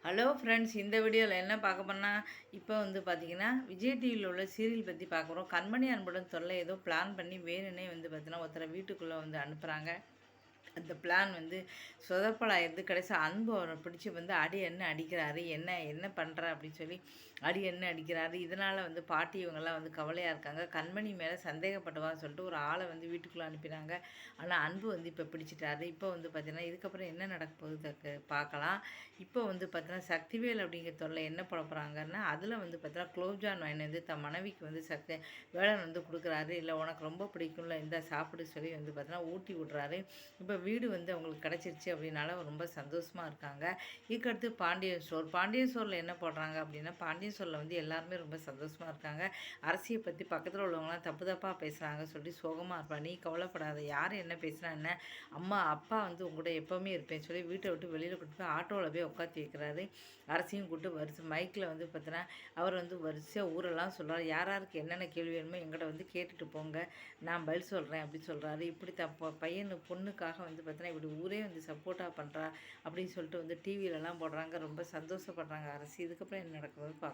Hello friends, இந்த வீடியோவில் என்ன பார்க்க போனால் இப்போ வந்து பார்த்தீங்கன்னா விஜய் டிவியில் உள்ள சீரியல் பற்றி பார்க்குறோம். கண்மணி அன்புடன் தொல்லை ஏதோ பிளான் பண்ணி வேணும்னே வந்து பார்த்தீங்கன்னா ஒருத்தரை வீட்டுக்குள்ளே வந்து அனுப்புகிறாங்க. அந்த பிளான் வந்து சொதப்பலாயிருது. கடைசி அன்பு அவரை பிடிச்சி வந்து அடி என்ன அடிக்கிறாரு, என்ன என்ன பண்ணுற அப்படின்னு சொல்லி அடி என்ன அடிக்கிறாரு. இதனால் வந்து பாட்டி இவங்கெல்லாம் வந்து கவலையாக இருக்காங்க. கண்மணி மேலே சந்தேகப்பட்டவான்னு சொல்லிட்டு ஒரு ஆளை வந்து வீட்டுக்குள்ளே அனுப்பினாங்க. ஆனால் அன்பு வந்து இப்போ பிடிச்சிட்டாரு. இப்போ வந்து பார்த்தீங்கன்னா இதுக்கப்புறம் என்ன நடக்க போகுது பார்க்கலாம். இப்போ வந்து பார்த்தீங்கன்னா சக்திவேல் அப்படிங்கிற தொல்லை என்ன பண்ண போகிறாங்கன்னா அதில் வந்து பார்த்தீங்கன்னா குலோப்ஜான் வாங்கி வந்து தன் மனைவிக்கு வந்து வேலன் வந்து கொடுக்குறாரு. இல்லை உனக்கு ரொம்ப பிடிக்கும்ல இந்த சாப்பிடு சொல்லி வந்து பார்த்தீங்கன்னா ஊட்டி விட்றாரு. இப்போ வீடு வந்து அவங்களுக்கு கிடச்சிருச்சு அப்படின்னால ரொம்ப சந்தோஷமாக இருக்காங்க. இதுக்கடுத்து பாண்டியன் ஸ்டோரில் என்ன போடுறாங்க அப்படின்னா பாண்டியன் ஸ்டோரில் வந்து எல்லாருமே ரொம்ப சந்தோஷமாக இருக்காங்க. அரசியை பற்றி பக்கத்தில் உள்ளவங்களாம் தப்பாக பேசுகிறாங்க சொல்லி சோகமாக இருப்பா. நீ கவலைப்படாத, யார் என்ன பேசுனா என்ன, அம்மா அப்பா வந்து உங்கள்கிட்ட எப்போவுமே இருப்பேன்னு சொல்லி வீட்டை விட்டு வெளியில் கூட்டு போய் ஆட்டோவில் போய் உட்காந்து வைக்கிறாரு. அரசியும் கூப்பிட்டு வரிசை மைக்கில் வந்து பார்த்தீங்கன்னா அவர் வந்து வரிசையாக ஊரெல்லாம் சொல்கிறார். யார் யாருக்கு என்னென்ன கேள்வி வேணுமோ எங்கிட்ட வந்து கேட்டுட்டு போங்க, நான் பதில் சொல்கிறேன் அப்படின்னு சொல்கிறாரு. இப்படி பையனு பொண்ணுக்காக வந்து பார்த்தீங்கன்னா இப்படி ஊரே வந்து சப்போர்ட்டாக பண்ணுறா அப்படின்னு சொல்லிட்டு வந்து டிவிலலாம் போடுறாங்க. ரொம்ப சந்தோஷப்படுறாங்க அரசு. இதுக்கப்புறம் என்ன நடக்குதுன்னு பார்க்கலாம்.